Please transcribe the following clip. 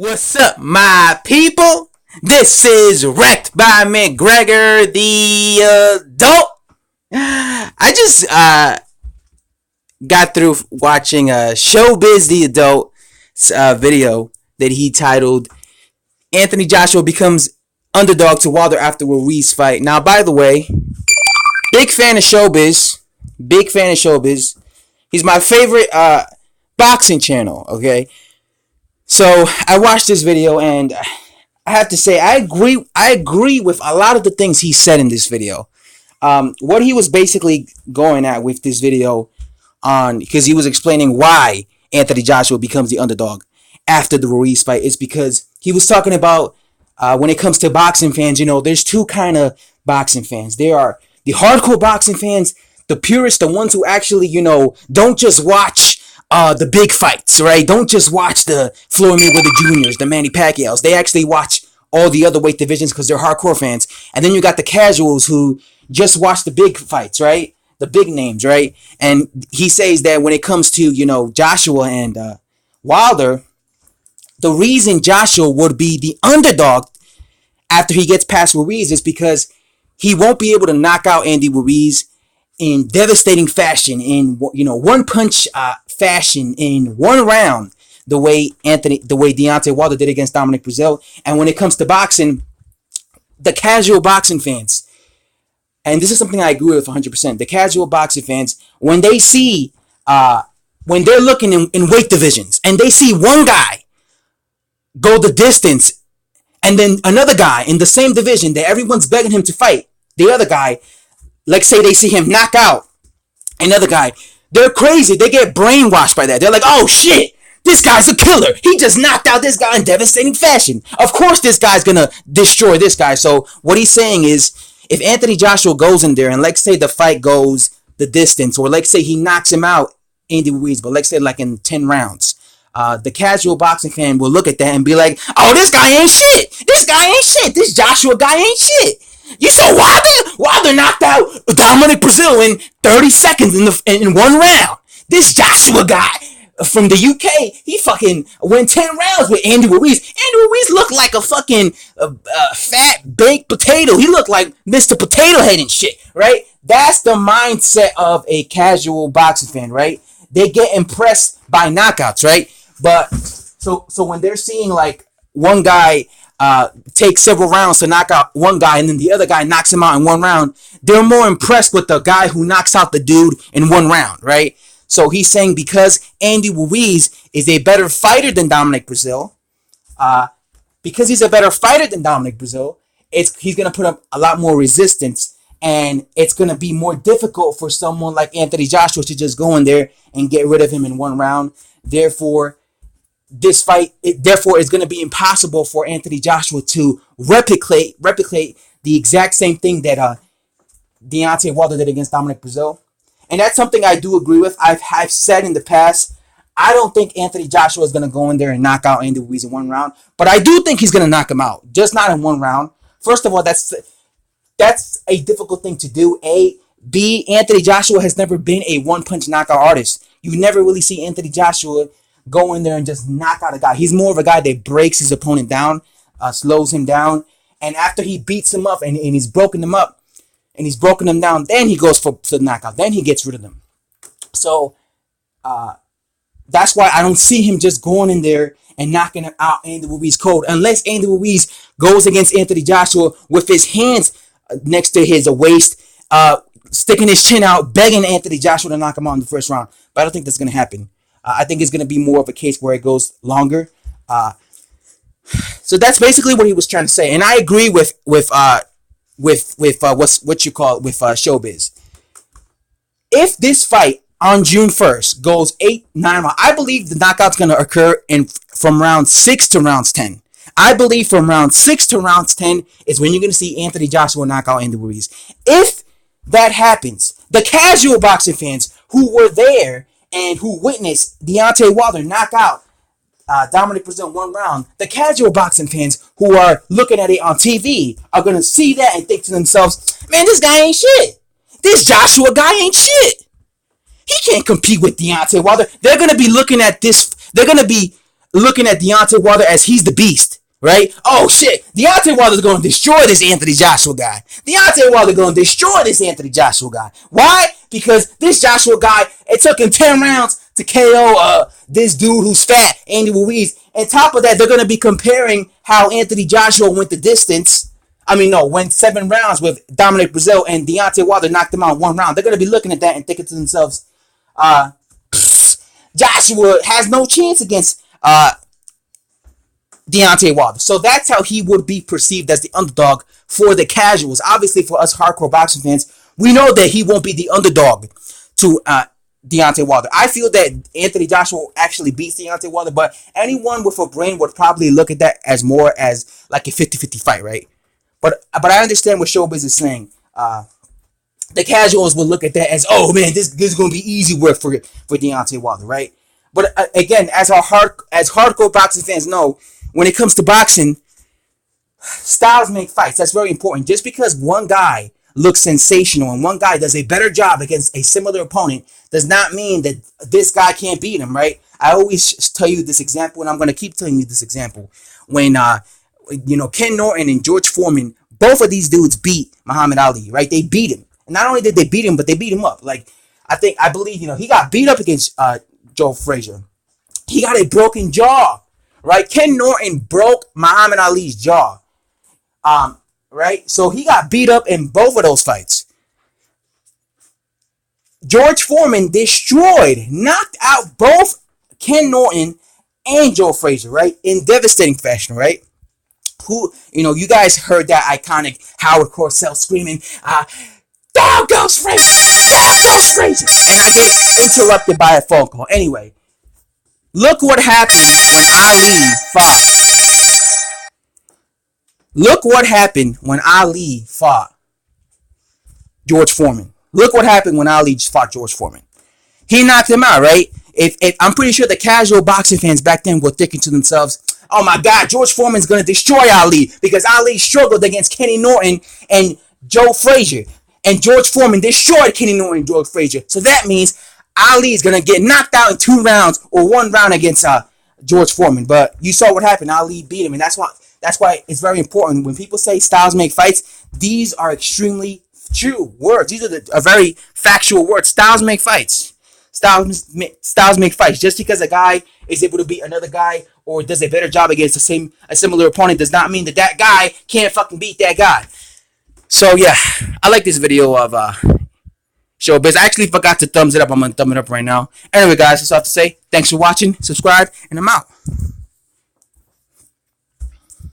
What's up, my people? This is Wrecked by McGregor, the adult. I just got through watching showBiz, the adult video that he titled Anthony Joshua becomes underdog to Wilder after Ruiz fight. Now, by the way, big fan of showBiz. Big fan of showBiz. He's my favorite boxing channel, okay? So I watched this video and I have to say I agree with a lot of the things he said in this video. What he was basically going at with this video because he was explaining why Anthony Joshua becomes the underdog after the Ruiz fight is because he was talking about when it comes to boxing fans, there's two kind of boxing fans. There are the hardcore boxing fans, the purists, the ones who actually, don't just watch the big fights, right? Don't just watch the Floyd Mayweather Juniors, the Manny Pacquiaos. They actually watch all the other weight divisions because they're hardcore fans. And then you got the casuals who just watch the big fights, right? The big names, right? And he says that when it comes to, Joshua and Wilder, the reason Joshua would be the underdog after he gets past Ruiz is because he won't be able to knock out Andy Ruiz in devastating fashion, in one punch fashion, in one round, the way Deontay Wilder did against Dominic Breazeale. And when it comes to boxing, the casual boxing fans, and this is something I agree with 100%. The casual boxing fans, when they see, when they're looking in weight divisions, and they see one guy go the distance, and then another guy in the same division that everyone's begging him to fight, the other guy. Like, say they see him knock out another guy. They're crazy. They get brainwashed by that. They're like, oh, shit, this guy's a killer. He just knocked out this guy in devastating fashion. Of course this guy's going to destroy this guy. So what he's saying is, if Anthony Joshua goes in there and let's say the fight goes the distance, or let's say he knocks him out, Andy Ruiz, but let's say like in 10 rounds, the casual boxing fan will look at that and be like, oh, this guy ain't shit. This guy ain't shit. This Joshua guy ain't shit. You saw Wilder knocked out Dominic Breazeale in 30 seconds in one round. This Joshua guy from the UK, he fucking went 10 rounds with Andy Ruiz. Andy Ruiz looked like a fucking fat baked potato. He looked like Mr. Potato Head and shit, right? That's the mindset of a casual boxing fan, right? They get impressed by knockouts, right? But so when they're seeing like one guy take several rounds to knock out one guy and then the other guy knocks him out in one round, they're more impressed with the guy who knocks out the dude in one round, right? So he's saying because Andy Ruiz is a better fighter than Dominic Breazeale, because he's a better fighter than Dominic Breazeale, he's going to put up a lot more resistance, and it's going to be more difficult for someone like Anthony Joshua to just go in there and get rid of him in one round. Therefore, this fight, is going to be impossible for Anthony Joshua to replicate the exact same thing that Deontay Wilder did against Dominic Breazeale. And that's something I do agree with. I've said in the past, I don't think Anthony Joshua is going to go in there and knock out Andy Ruiz in one round. But I do think he's going to knock him out, just not in one round. First of all, that's a difficult thing to do. B, Anthony Joshua has never been a one-punch knockout artist. You never really see Anthony Joshua go in there and just knock out a guy. He's more of a guy that breaks his opponent down, slows him down, and after he beats him up and he's broken him up, and he's broken him down, then he goes for the knockout. Then he gets rid of them. So that's why I don't see him just going in there and knocking out Andy Ruiz cold, unless Andy Ruiz goes against Anthony Joshua with his hands next to his waist, sticking his chin out, begging Anthony Joshua to knock him out in the first round. But I don't think that's going to happen. I think it's going to be more of a case where it goes longer. So that's basically what he was trying to say, and I agree with showbiz. If this fight on June 1st goes 8-9 rounds, I believe the knockout's going to occur from round 6 to round 10. I believe from round 6 to round 10 is when you're going to see Anthony Joshua knock out Andy Ruiz. If that happens, the casual boxing fans who were there and who witnessed Deontay Wilder knock out Dominic Breazeale in one round, the casual boxing fans who are looking at it on TV are going to see that and think to themselves, man, this guy ain't shit. This Joshua guy ain't shit. He can't compete with Deontay Wilder. They're going to be looking at this. They're going to be looking at Deontay Wilder as he's the beast, right? Oh shit, Deontay Wilder's going to destroy this Anthony Joshua guy. Deontay Wilder going to destroy this Anthony Joshua guy. Why? Because this Joshua guy, it took him 10 rounds to KO this dude who's fat, Andy Ruiz. On top of that, they're going to be comparing how Anthony Joshua went the distance. Went 7 rounds with Dominic Brazil, and Deontay Wilder knocked him out in 1 round. They're going to be looking at that and thinking to themselves, Joshua has no chance against Deontay Wilder. So that's how he would be perceived as the underdog for the casuals. Obviously, for us hardcore boxing fans, we know that he won't be the underdog to Deontay Wilder. I feel that Anthony Joshua actually beats Deontay Wilder, but anyone with a brain would probably look at that as more as like a 50-50 fight, right? But I understand what showBiz is saying. The casuals will look at that as, oh man, this is going to be easy work for Deontay Wilder, right? But again, as hardcore boxing fans know, when it comes to boxing, styles make fights. That's very important. Just because one guy looks sensational and one guy does a better job against a similar opponent does not mean that this guy can't beat him, right? I always tell you this example, and I'm going to keep telling you this example. When Ken Norton and George Foreman, both of these dudes beat Muhammad Ali, right? They beat him. And not only did they beat him, but they beat him up. Like, I believe, he got beat up against Joe Frazier. He got a broken jaw, right? Ken Norton broke Muhammad Ali's jaw, right? So he got beat up in both of those fights. George Foreman knocked out both Ken Norton and Joe Frazier, right? In devastating fashion, right? You guys heard that iconic Howard Cosell screaming, down goes Frazier! Down goes Frazier! And I get interrupted by a phone call. Anyway, look what happened when Ali fought. Look what happened when Ali fought George Foreman. Look what happened when Ali fought George Foreman. He knocked him out, right? If I'm pretty sure the casual boxing fans back then were thinking to themselves, oh my God, George Foreman's going to destroy Ali because Ali struggled against Kenny Norton and Joe Frazier. And George Foreman destroyed Kenny Norton and George Frazier. So that means Ali is going to get knocked out in 2 rounds or 1 round against George Foreman. But you saw what happened. Ali beat him. And that's why it's very important. When people say styles make fights, these are extremely true words. These are very factual words. Styles make fights. Styles make fights. Just because a guy is able to beat another guy or does a better job against a similar opponent does not mean that guy can't fucking beat that guy. So yeah, I like this video of showBiz. I actually forgot to thumbs it up. I'm gonna thumb it up right now. Anyway, guys, that's all I have to say. Thanks for watching. Subscribe, and I'm out.